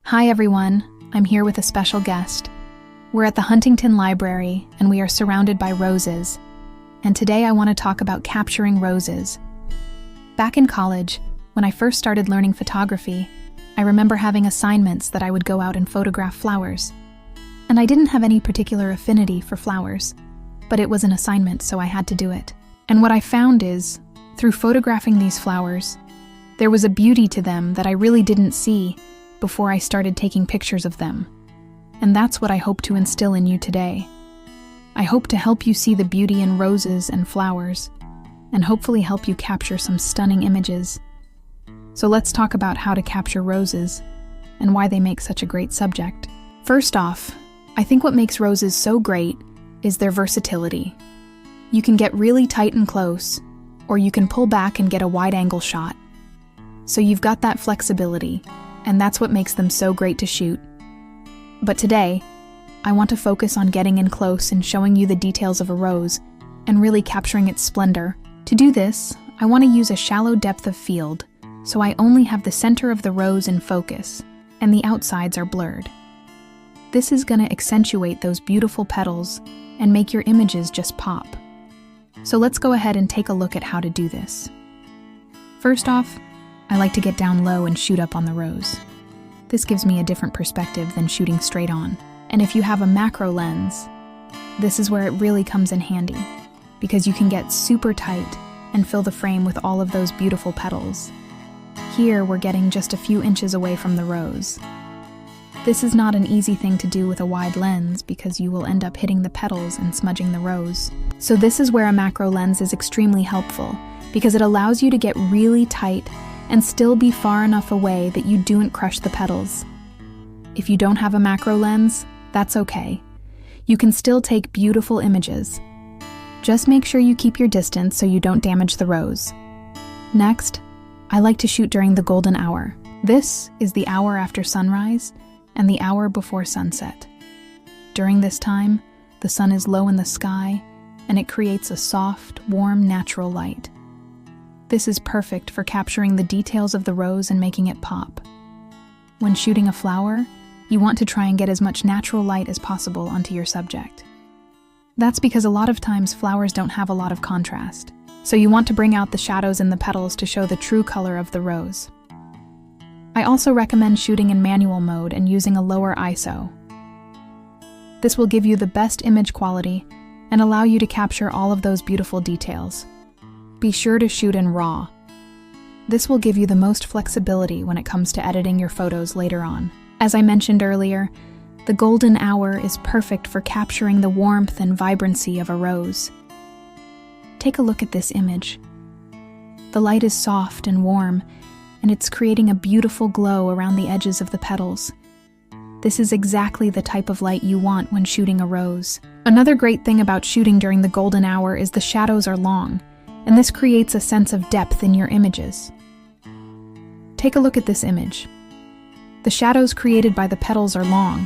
Hi everyone, I'm here with a special guest. We're at the Huntington Library and we are surrounded by roses. And today I want to talk about capturing roses. Back in college, when I first started learning photography, I remember having assignments that I would go out and photograph flowers. And I didn't have any particular affinity for flowers, but it was an assignment, so I had to do it. And what I found is, through photographing these flowers, there was a beauty to them that I really didn't see before I started taking pictures of them. And that's what I hope to instill in you today. I hope to help you see the beauty in roses and flowers, and hopefully help you capture some stunning images. So let's talk about how to capture roses, and why they make such a great subject. First off, I think what makes roses so great is their versatility. You can get really tight and close, or you can pull back and get a wide-angle shot. So you've got that flexibility, and that's what makes them so great to shoot. But today, I want to focus on getting in close and showing you the details of a rose, and really capturing its splendor. To do this, I want to use a shallow depth of field, so I only have the center of the rose in focus, and the outsides are blurred. This is going to accentuate those beautiful petals and make your images just pop. So let's go ahead and take a look at how to do this. First off, I like to get down low and shoot up on the rose. This gives me a different perspective than shooting straight on. And if you have a macro lens, this is where it really comes in handy, because you can get super tight and fill the frame with all of those beautiful petals. Here, we're getting just a few inches away from the rose. This is not an easy thing to do with a wide lens because you will end up hitting the petals and smudging the rose. So this is where a macro lens is extremely helpful, because it allows you to get really tight and still be far enough away that you don't crush the petals. If you don't have a macro lens, that's okay. You can still take beautiful images. Just make sure you keep your distance so you don't damage the rose. Next, I like to shoot during the golden hour. This is the hour after sunrise and the hour before sunset. During this time, the sun is low in the sky and it creates a soft, warm, natural light. This is perfect for capturing the details of the rose and making it pop. When shooting a flower, you want to try and get as much natural light as possible onto your subject. That's because a lot of times flowers don't have a lot of contrast, so you want to bring out the shadows in the petals to show the true color of the rose. I also recommend shooting in manual mode and using a lower ISO. This will give you the best image quality and allow you to capture all of those beautiful details. Be sure to shoot in RAW. This will give you the most flexibility when it comes to editing your photos later on. As I mentioned earlier, the golden hour is perfect for capturing the warmth and vibrancy of a rose. Take a look at this image. The light is soft and warm, and it's creating a beautiful glow around the edges of the petals. This is exactly the type of light you want when shooting a rose. Another great thing about shooting during the golden hour is the shadows are long, and this creates a sense of depth in your images. Take a look at this image. The shadows created by the petals are long,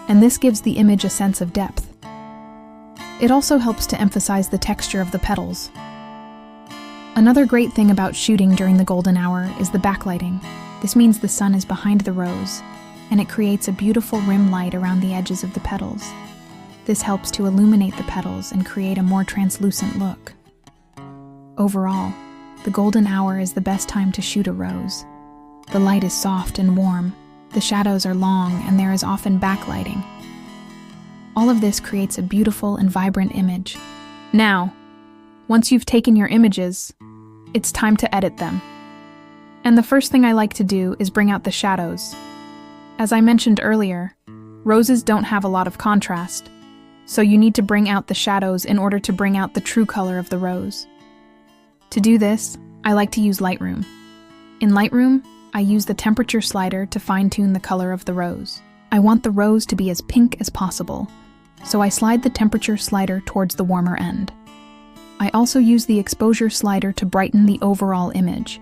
and this gives the image a sense of depth. It also helps to emphasize the texture of the petals. Another great thing about shooting during the golden hour is the backlighting. This means the sun is behind the rose, and it creates a beautiful rim light around the edges of the petals. This helps to illuminate the petals and create a more translucent look. Overall, the golden hour is the best time to shoot a rose. The light is soft and warm, the shadows are long, and there is often backlighting. All of this creates a beautiful and vibrant image. Now, once you've taken your images, it's time to edit them. And the first thing I like to do is bring out the shadows. As I mentioned earlier, roses don't have a lot of contrast, so you need to bring out the shadows in order to bring out the true color of the rose. To do this, I like to use Lightroom. In Lightroom, I use the temperature slider to fine-tune the color of the rose. I want the rose to be as pink as possible, so I slide the temperature slider towards the warmer end. I also use the exposure slider to brighten the overall image.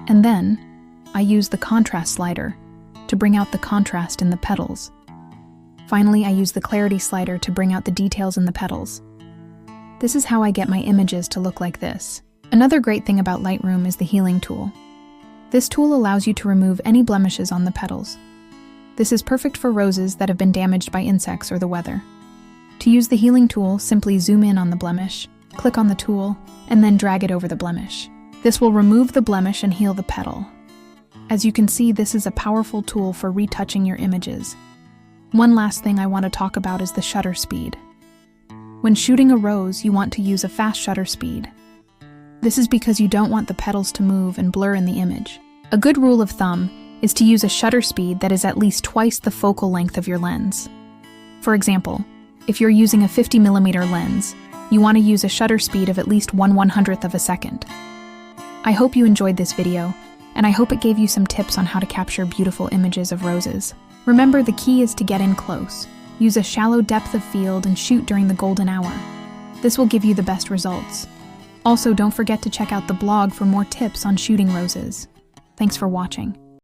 And then, I use the contrast slider to bring out the contrast in the petals. Finally, I use the clarity slider to bring out the details in the petals. This is how I get my images to look like this. Another great thing about Lightroom is the healing tool. This tool allows you to remove any blemishes on the petals. This is perfect for roses that have been damaged by insects or the weather. To use the healing tool, simply zoom in on the blemish, click on the tool, and then drag it over the blemish. This will remove the blemish and heal the petal. As you can see, this is a powerful tool for retouching your images. One last thing I want to talk about is the shutter speed. When shooting a rose, you want to use a fast shutter speed. This is because you don't want the petals to move and blur in the image. A good rule of thumb is to use a shutter speed that is at least twice the focal length of your lens. For example, if you're using a 50mm lens, you want to use a shutter speed of at least 1/100th of a second. I hope you enjoyed this video, and I hope it gave you some tips on how to capture beautiful images of roses. Remember, the key is to get in close. Use a shallow depth of field and shoot during the golden hour. This will give you the best results. Also, don't forget to check out the blog for more tips on shooting roses. Thanks for watching.